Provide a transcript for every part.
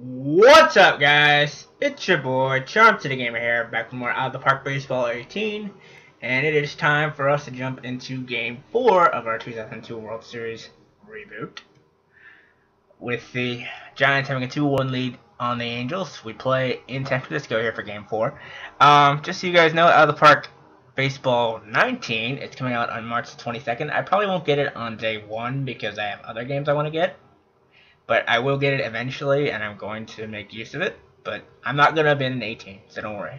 What's up, guys? It's your boy Charm to the Gamer here, back with more Out of the Park Baseball 18, and it is time for us to jump into Game 4 of our 2002 World Series reboot. With the Giants having a 2-1 lead on the Angels, we play in San Francisco here for Game 4. Just so you guys know, Out of the Park Baseball 19, it's coming out on March 22nd. I probably won't get it on day 1 because I have other games I want to get. But I will get it eventually, and I'm going to make use of it. But I'm not going to abandon 18, so don't worry.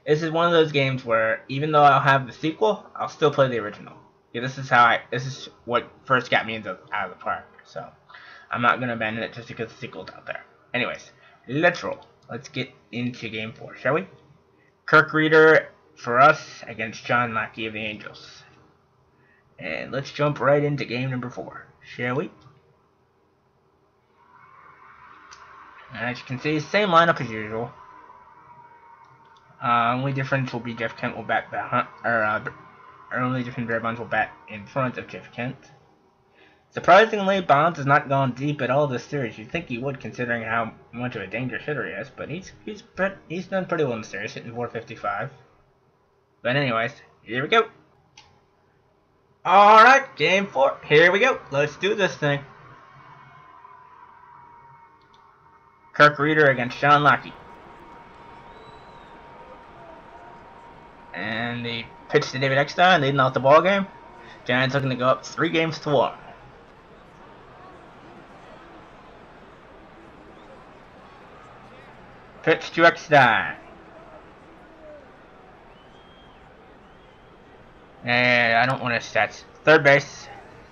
This is one of those games where, even though I'll have the sequel, I'll still play the original. Yeah, this is what first got me into Out of the Park. So I'm not going to abandon it just because the sequel's out there. Anyways, let's roll. Let's get into Game 4, shall we? Kirk Reeder for us against John Lackey of the Angels. And let's jump right into game number 4, shall we? And as you can see, same lineup as usual. Only difference will be Jeff Kent will bat behind, only different Barry Bonds will bat in front of Jeff Kent. Surprisingly, Bonds has not gone deep at all this series. You'd think he would, considering how much of a dangerous hitter he is, but he's done pretty well in the series, hitting 455. But anyways, here we go. All right, game 4. Here we go. Let's do this thing. Kirk Reeder against John Lackey. And the pitch to David Eckstein, leading off the ball game. Giants looking to go up 3-1. Pitch to Eckstein. And I don't want to stats. Third base.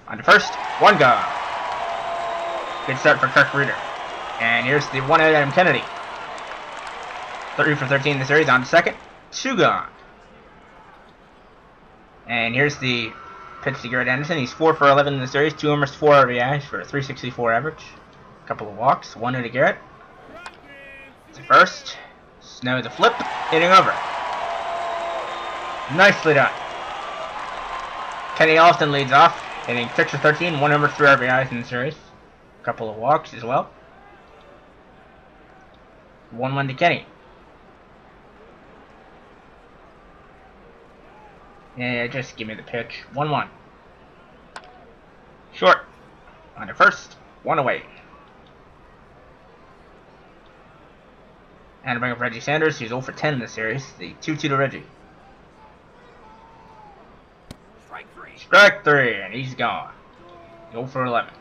On to first. 1 gone. Good start for Kirk Reeder. And here's the 1-out Adam Kennedy. 3 for 13 in the series. On to second. 2 gone. And here's the pitch to Garrett Anderson. He's 4 for 11 in the series. 2 homers, 4 RBIs for a 364 average. A couple of walks. 1 to Garrett. To first. Snow with a flip. Hitting over. Nicely done. Kenny Austin leads off. Hitting 6 for 13. 1 homer, 3 RBIs in the series. A couple of walks as well. 1-1 to Kenny. Yeah, just give me the pitch. 1-1. Short. On to first. 1 away. And to bring up Reggie Sanders. He's 0 for 10 in the series. The 2-2 to Reggie. Strike 3. And he's gone. 0 for 11.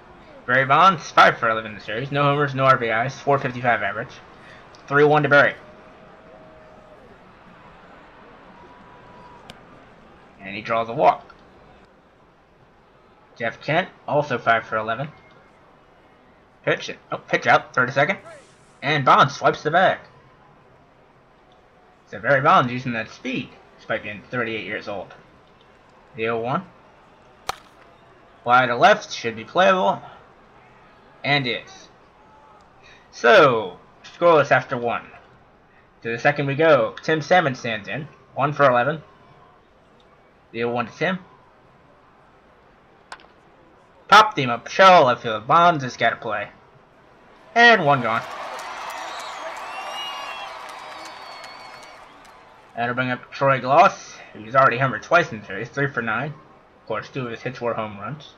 Barry Bonds. 5 for 11 in the series. No homers, no RBIs. 455 average. 3-1 to Barry. And he draws a walk. Jeff Kent, also 5 for 11. Pitch out, third to second. And Bonds swipes the bag. So Barry Bonds using that speed, despite being 38 years old. The 0-1. Fly to left, should be playable. And is. So, scoreless after 1. To the second we go. Tim Salmon stands in. 1 for 11. The 0-1 to Tim. Popped him up. Shallow left field. Bonds has got to play. And 1 gone. That'll bring up Troy Gloss, who's already homered twice in the series. 3 for 9. Of course, 2 of his hits were home runs.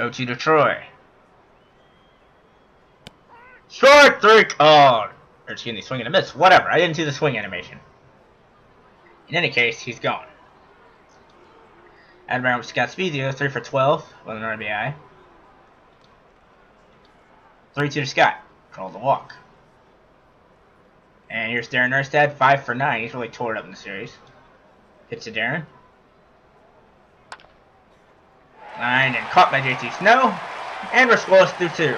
0-2 to Troy. Strike 3. Oh, or excuse me, swing and a miss. Whatever. I didn't see the swing animation. In any case, he's gone. Admiral Scott Spezio, 3 for 12 with an RBI. 3-2 to Scott. Draws the walk. And here's Darren Erstad, 5 for 9. He's really tore it up in the series. Hits to Darren. Lined and caught by JT Snow. And we're scoreless through 2.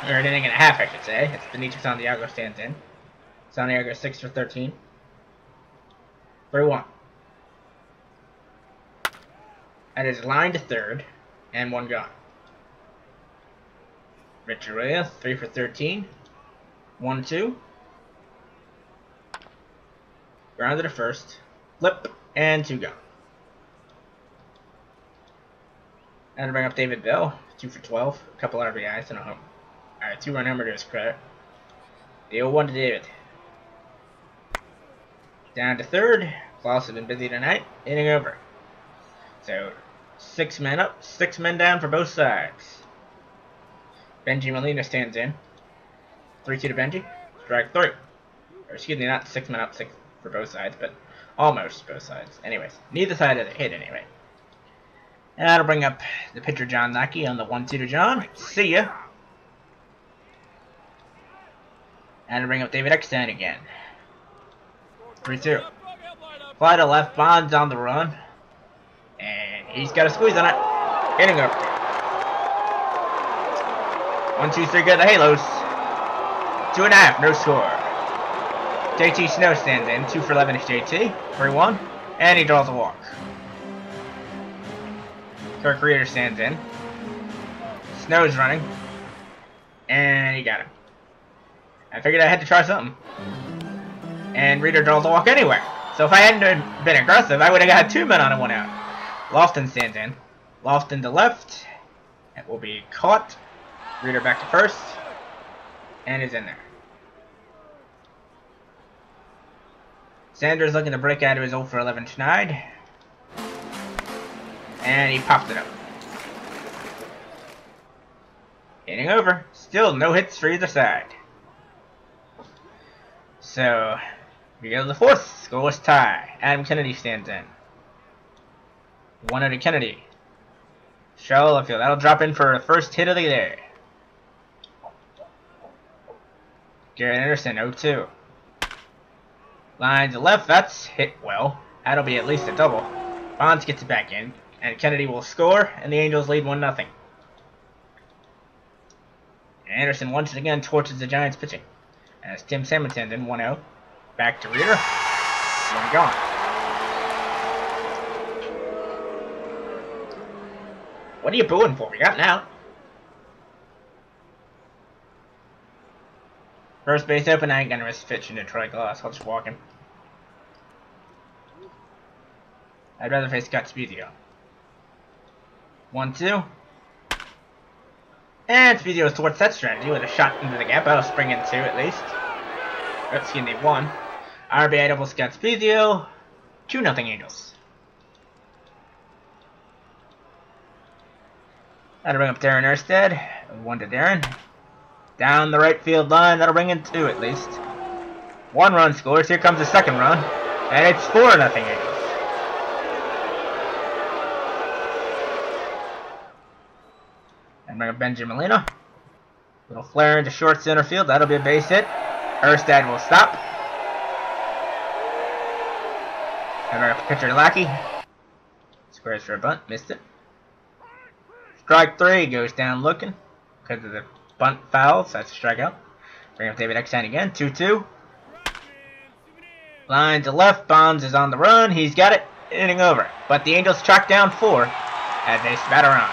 Or an inning and a half, I should say. It's Benicio Santiago stands in. Santiago 6 for 13. 3-1. That is line to third. And 1 gone. Rich Arroyo, 3 for 13. 1-2. Grounded to first. Flip. And 2 gone. And to bring up David Bell, 2 for 12, a couple RBIs and a home. Alright, 2-run homer to his credit. The 0-1 to David. Down to third. Klaus has been busy tonight. Inning over. So, 6 men up, 6 men down for both sides. Benji Molina stands in. 3-2 to Benji. Strike 3. Or excuse me, not 6 men up, 6 for both sides, but almost both sides. Anyways, neither side has a hit anyway. And that'll bring up the pitcher John Lackey on the 1-2 to John. See ya. And it'll bring up David Eckstein again. 3-2. Fly to left, Bonds on the run. And he's got a squeeze on it. Inning over. 1-2-3 go to the Halos. 2.5, no score. JT Snow stands in. 2 for 11 is JT. 3-1. And he draws a walk. Kirk Reeder stands in. Snow's running. And he got him. I figured I had to try something. And Reeder draws a walk anyway. So if I hadn't been aggressive, I would have got 2 men on and 1 out. Lofton stands in. Lofton to left. It will be caught. Reeder back to first. And is in there. Sanders looking to break out of his 0 for 11 tonight. And he popped it up. Inning over. Still no hits for either side. So, we go to the 4th. Scoreless tie. Adam Kennedy stands in. 1-0 to Kennedy. Shallow left field. That'll drop in for the first hit of the day. Garrett Anderson, 0-2. Line to left. That's hit well. That'll be at least a double. Bonds gets it back in. And Kennedy will score. And the Angels lead 1-0. Anderson once again torches the Giants pitching. As Tim Simonton in 1-0. Back to Reeder. 1 gone. What are you booing for? We got an out. First base open. I ain't gonna risk pitching to Troy Glass. I'll just walk him. I'd rather face Scott Spezio. 1-2. And Spezio towards that strategy with a shot into the gap. That'll spring in 2 at least. Oh, excuse me, 1. RBI double Scott Spezio. 2-0 Angels. That'll bring up Darren Erstad. 1 to Darren. Down the right field line. That'll bring in 2 at least. 1 run scores. Here comes the 2nd run. And it's 4-0 Angels. And bring up Benji Molina. Little flare into short center field. That'll be a base hit. Erstad will stop. And bring up pitcher Lackey. Squares for a bunt. Missed it. Strike 3 goes down looking because of the bunt foul, so that's a strikeout. Bring up David Eckstein again. 2-2. Line to left. Bonds is on the run. He's got it. Inning over. But the Angels track down 4 as they spat around.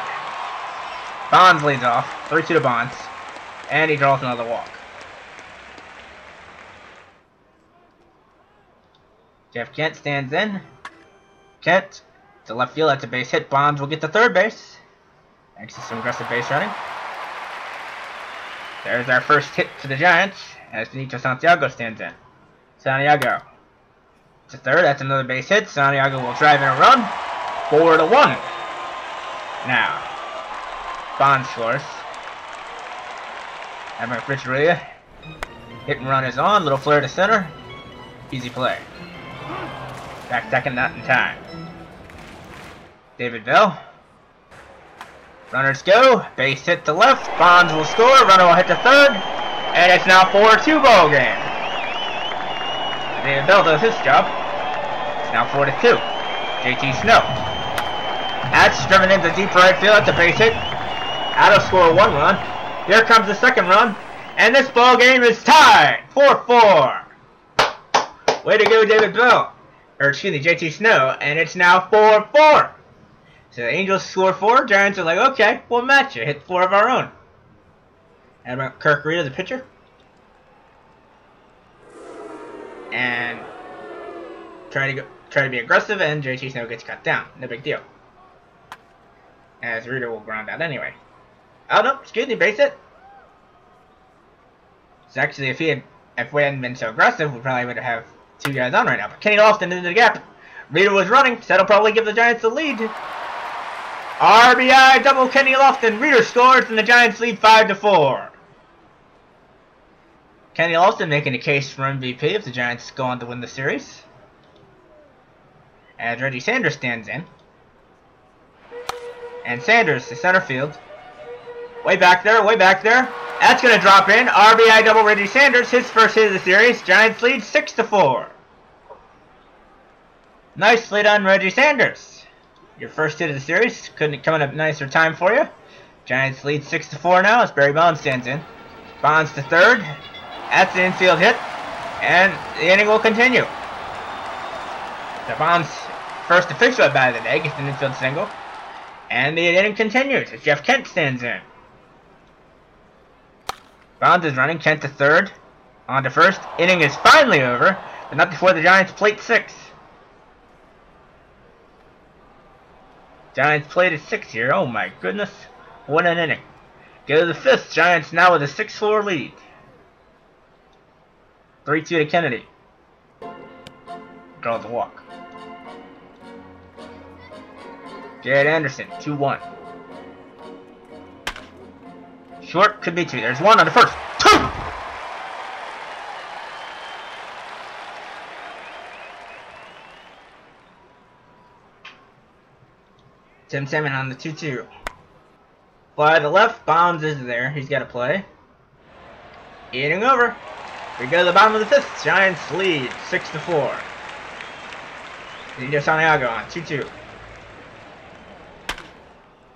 Bonds leads off. 3-2 to Bonds. And he draws another walk. Jeff Kent stands in. Kent to left field. That's a base hit. Bonds will get to third base. Thanks to some aggressive base running. There's our first hit for the Giants as Benito Santiago stands in. Santiago to third. That's another base hit. Santiago will drive in a run. 4-1. Now, Bonds scores. And my Rich Ria. Hit and run is on. Little flare to center. Easy play. Back second, not in time. David Bell. Runners go. Base hit to left. Bonds will score. Runner will hit to third. And it's now 4-2 ball game. David Bell does his job. It's now 4-2. JT Snow. That's driven into deep right field. That's a base hit. That'll score 1 run. Here comes the 2nd run. And this ball game is tied. 4-4. Way to go, David Bell. Or excuse me, JT Snow. And it's now 4-4. So the Angels score 4. Giants are like, okay, we'll match it. Hit 4 of our own. And Kirk Reeder, the pitcher. And try to be aggressive, and JT Snow gets cut down. No big deal. As Reeder will ground out anyway. Oh no, excuse me, base hit. So actually, if we hadn't been so aggressive, we probably would have 2 guys on right now. But Kenny Lofton into the gap. Reader was running, so that'll probably give the Giants the lead. RBI double Kenny Lofton. Reader scores, and the Giants lead 5-4. Kenny Lofton making a case for MVP if the Giants go on to win the series. As Reggie Sanders stands in. And Sanders to center field. Way back there, way back there. That's going to drop in. RBI double Reggie Sanders, his first hit of the series. Giants lead 6-4. Nicely done, Reggie Sanders. Your first hit of the series. Couldn't come at a nicer time for you. Giants lead 6-4 now as Barry Bonds stands in. Bonds to third. That's an infield hit. And the inning will continue. The Bonds' first official at bat of the day gets an infield single. And the inning continues as Jeff Kent stands in. Bonds is running. Kent to third. On to first. Inning is finally over, but not before the Giants plate 6. Giants played at 6 here. Oh my goodness. What an inning. Go to the 5th. Giants now with a 6-4 lead. 3-2 to Kennedy. Draws a walk. Jared Anderson, 2-1. Short, could be 2. There's 1 on the first. 2! Tim Salmon on the 2-2. Fly to the left. Bonds is there. He's got to play. Inning over. We go to the bottom of the 5th. Giants lead 6-4. Nido Santiago on 2-2.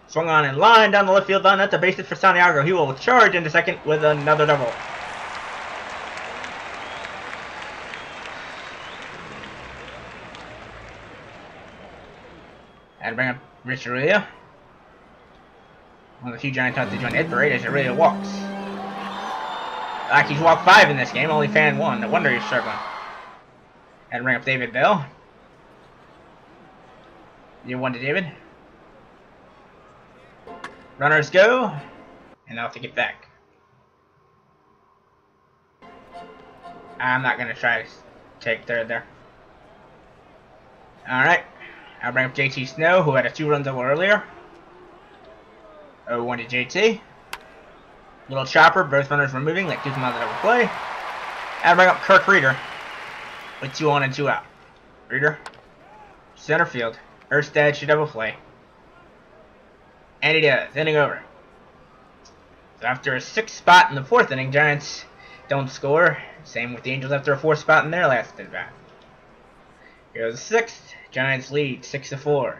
Swung on in line down the left field line. That's a base hit for Santiago. He will charge into second with another double. And bring up Rich Aurelio. One of the few Giant hunts to join Ed Parade as Aurelio walks. Like he's walked 5 in this game, only fan 1. No wonder he's struggling. And bring up David Bell. You 1 to David. Runners go. And I'll have to get back. I'm not going to try to take third there. Alright. I'll bring up JT Snow, who had a 2-run double earlier. 0-1 to JT. Little chopper, both runners were moving, that gives him out of the double play. I'll bring up Kirk Reeder with 2 on and 2 out. Reeder, center field. Erstad should double play. And he does. Inning over. So after a 6th spot in the 4th inning, Giants don't score. Same with the Angels after a 4th spot in their last at-bat. Here goes the 6th. Giants lead 6-4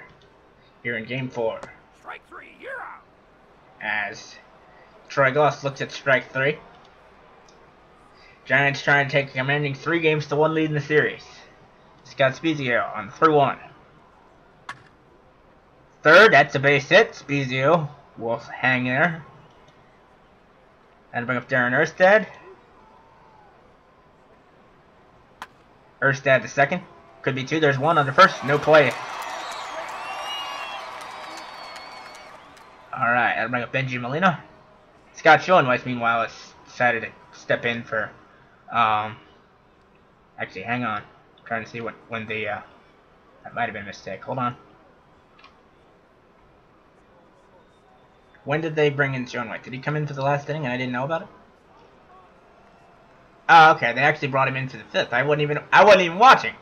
here in Game 4. Strike 3, you're out. As Troy Glaus looks at strike 3. Giants trying to take a commanding 3-1 lead in the series. Scott Spezio on 3-1. Third, that's a base hit. Spezio will hang there. And bring up Darren Erstad. Erstad to second. Could be 2. There's 1 on the first. No play. Alright, I'll bring up Benji Molina. Scott Schoenweiss, meanwhile, has decided to step in for... Actually, hang on. I'm trying to see when the... that might have been a mistake. Hold on. When did they bring in Schoenweiss? Did he come in for the last inning and I didn't know about it? Oh, okay. They actually brought him in for the 5th. I wasn't even watching.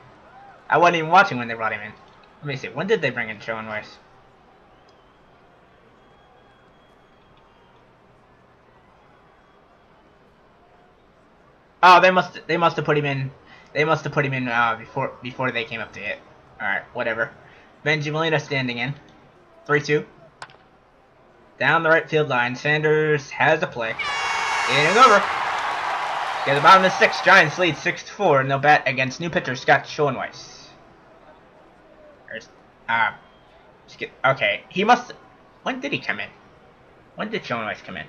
I wasn't even watching when they brought him in. Let me see. When did they bring in Schoenweiss? Oh, they must have put him in. They must have put him in before they came up to hit. All right, whatever. Benji Molina standing in. 3-2. Down the right field line. Sanders has a play. Inning over. Get the bottom of the 6th. Giants lead 6-4, and they'll bat against new pitcher Scott Schoenweiss. Okay, he must. When did he come in? When did Schoenweiss come in?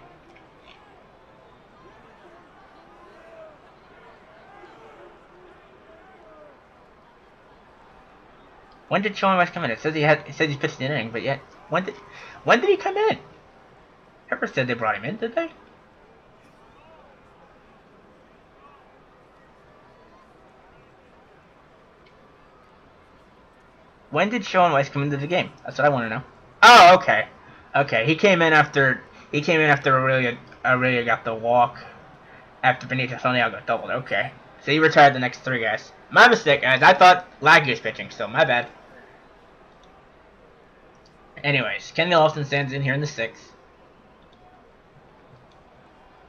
When did Schoenweiss come in? It says he pitched an inning, but yet when did he come in? Pepper said they brought him in, did they? When did Sean Weiss come into the game? That's what I want to know. Oh, okay. Okay, he came in after Aurelia got the walk after Benito Santiago doubled. Okay. So he retired the next 3 guys. My mistake, guys. I thought Laggy was pitching, so my bad. Anyways, Kenny Lofton stands in here in the 6th.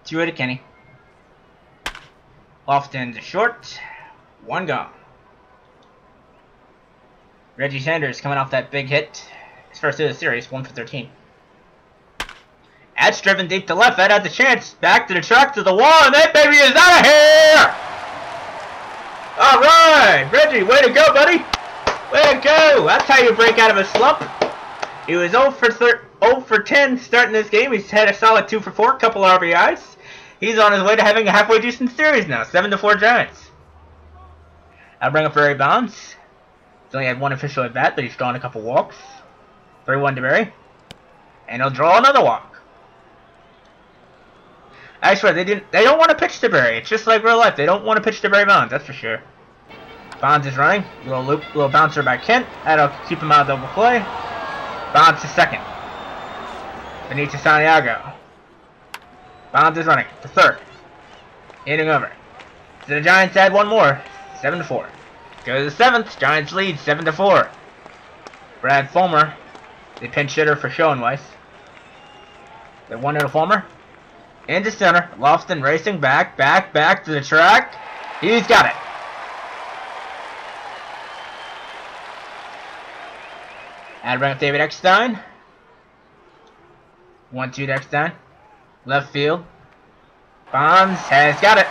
2-0 to Kenny. Lofton to short. 1 gone. Reggie Sanders coming off that big hit. His first hit of the series, 1 for 13. That's driven deep to left. That had the chance. Back to the track, to the wall, and that baby is out of here! Alright! Reggie, way to go, buddy! Way to go! That's how you break out of a slump. He was 0 for 10 starting this game. He's had a solid 2 for 4, couple RBIs. He's on his way to having a halfway decent series now. 7-4 Giants. I'll bring up Barry Bonds. He's only had 1 official at bat, but he's drawn a couple walks. 3-1 to Barry. And he'll draw another walk. I swear, they don't want to pitch to Barry. It's just like real life. They don't want to pitch to Barry Bonds, that's for sure. Bonds is running. Little bouncer by Kent. That'll keep him out of double play. Bonds to second. Benito Santiago. Bonds is running to third. Hitting over. So the Giants add 1 more. 7-4. Go to the 7th. Giants lead 7-4. Brad Fulmer, the pinch hitter for Schoenweiss. The 1-0 Fulmer. Into center. Lofton racing back to the track. He's got it. Add bring up David Eckstein. 1-2 to Eckstein. Left field. Bonds has got it.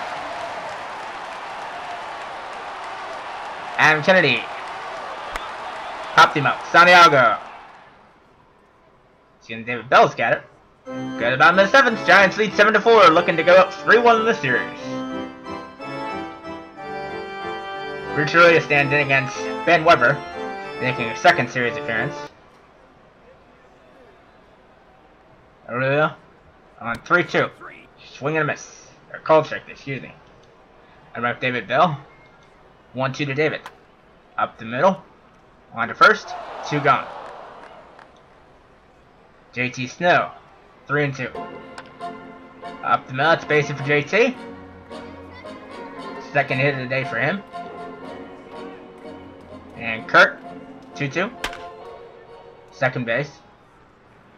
Adam Kennedy. Popped him up. Santiago. See, David Bell's got it. Good about in the 7th. Giants lead 7-4, looking to go up 3-1 in the series. Rich Aurelia stands in against Ben Weber, making a 2nd series appearance. Aurelia on 3-2. Swing and a miss. Or cold strike, excuse me. I rep David Bell. 1-2 to David. Up the middle. On to first. 2 gone. JT Snow. 3-2. Up the middle, it's basic for JT. 2nd hit of the day for him. And Kurt, 2-2. 2nd base.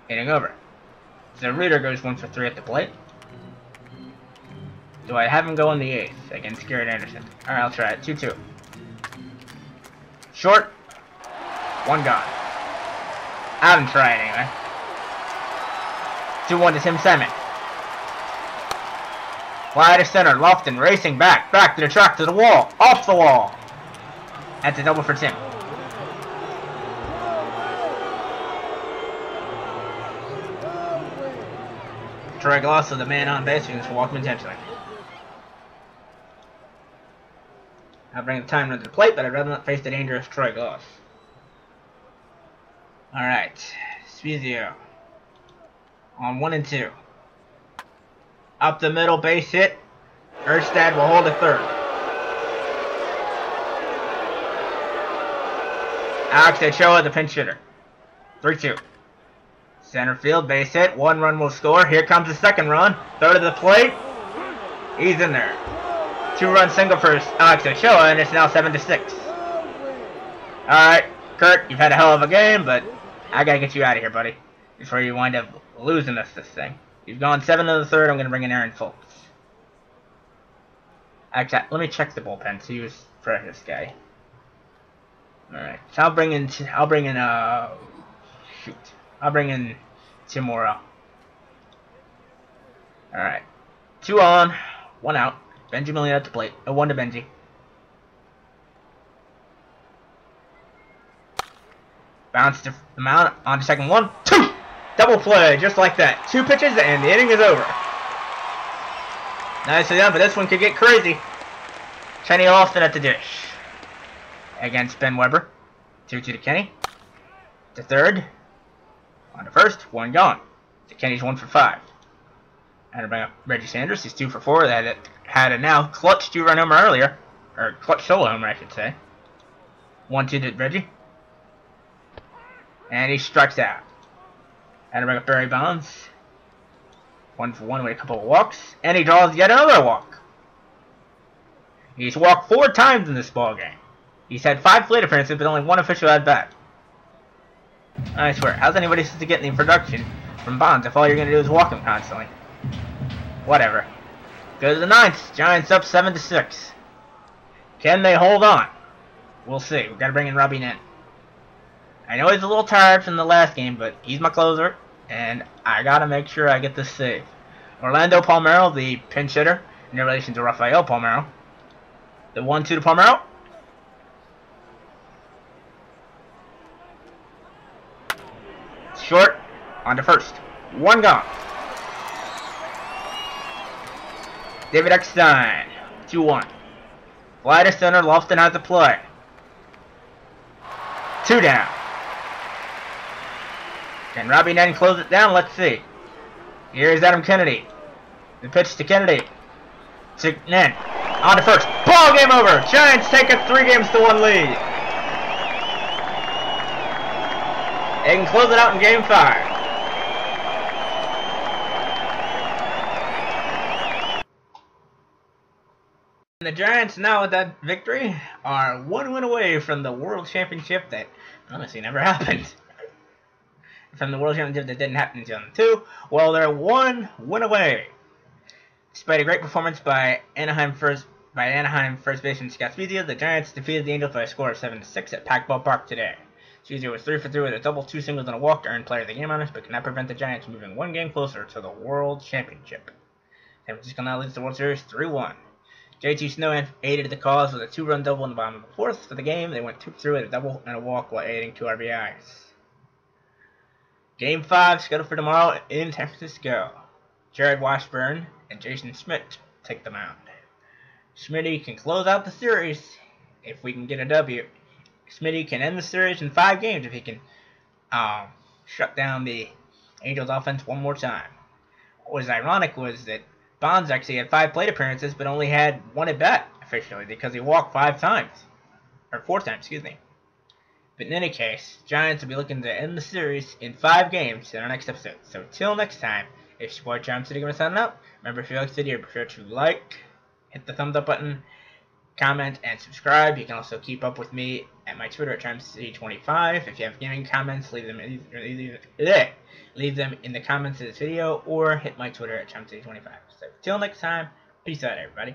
Hitting over. So Reader goes 1 for 3 at the plate. Do I have him go on the 8th against Garrett Anderson? Alright, I'll try it. 2-2. Short. 1 gone. I haven't tried anyway. 2-1 to Tim Simon. Wide to center. Lofton racing back to the track, to the wall. Off the wall. That's a double for Tim. Troy Gloss, the man on base, who just walked him intentionally. I'll bring the timer to the plate, but I'd rather not face the dangerous Troy Gloss. Alright. Spezio. On 1-2. Up the middle, base hit. Erstad will hold at 3rd. Alex Ochoa, the pinch hitter. 3-2. Center field, base hit. 1 run will score. Here comes the 2nd run. 3rd of the plate. He's in there. 2-run single for Alex Ochoa, and it's now 7-6. Alright, Kurt, you've had a hell of a game, but I gotta get you out of here, buddy, before you wind up losing us this thing. You've gone 7 to the 3rd. I'm gonna bring in Aaron Foltz. Actually, let me check the bullpen. See who's for this guy. Alright, so I'll bring in Tim Morrow. Alright. 2 on, 1 out. Benji Millian at the plate. A 1 to Benji. Bounce to the mound. On to 2nd 1. 2! Double play, just like that. 2 pitches and the inning is over. Nicely done, but this one could get crazy. Kenny Lofton at the dish. Against Ben Weber. 2-2 to Kenny. To 3rd. On to 1st. 1 gone. So Kenny's 1 for 5. And I bring up Reggie Sanders. He's 2 for 4. That had a now clutch 2-run homer earlier. Or clutch solo homer, I should say. 1-2 to Reggie. And he strikes out. Had to bring up Barry Bonds. 1-for-1 with a couple of walks. And he draws yet another walk. He's walked 4 times in this ball game. He's had 5 plate appearances, but only 1 official at bat. I swear, how's anybody supposed to get any production from Bonds if all you're going to do is walk him constantly? Whatever. Go to the 9th. Giants up 7-6. Can they hold on? We'll see. We've got to bring in Robbie Nen. I know he's a little tired from the last game, but he's my closer, and I got to make sure I get this save. Orlando Palmeiro, the pinch hitter, in relation to Rafael Palmeiro. The 1-2 to Palmeiro. Short, on to first. 1 gone. David Eckstein, 2-1. Fly to center, Lofton has the play. 2 down. Can Robbie Nen close it down? Let's see. Here's Adam Kennedy. The pitch to Kennedy. To Nen. On to first. Ball game over. Giants take a 3-1 lead. They can close it out in game 5. And the Giants, now with that victory, are 1 win away from the World Championship that honestly never happened. From the World Championship that didn't happen in 2002, well, they're 1 win away. Despite a great performance by Anaheim first baseman Scott Spezia, the Giants defeated the Angels by a score of 7-6 at Pac Ballpark today. Spezia was 3 for 3 with a double, 2 singles, and a walk to earn Player of the Game honors, but could not prevent the Giants moving 1 game closer to the World Championship. San Francisco now leads the World Series 3-1. JT Snow aided the cause with a 2-run double in the bottom of the 4th for the game. They went 2 for 3 with a double and a walk while aiding 2 RBIs. Game 5 scheduled for tomorrow in San Francisco. Jared Washburn and Jason Schmidt take the mound. Schmidt can close out the series if we can get a W. Schmidt can end the series in 5 games if he can shut down the Angels offense one more time. What was ironic was that Bonds actually had 5 plate appearances but only had 1 at bat officially because he walked 5 times. Or 4 times, excuse me. But in any case, Giants will be looking to end the series in 5 games in our next episode. So till next time, it's your boy Chom City Gamer signing out. Remember, if you like the video, be sure to like, hit the thumbs up button, comment, and subscribe. You can also keep up with me at my Twitter at ChomCity25. If you have gaming comments, leave them in the comments of this video, or hit my Twitter at ChomCity25. So till next time, peace out, everybody.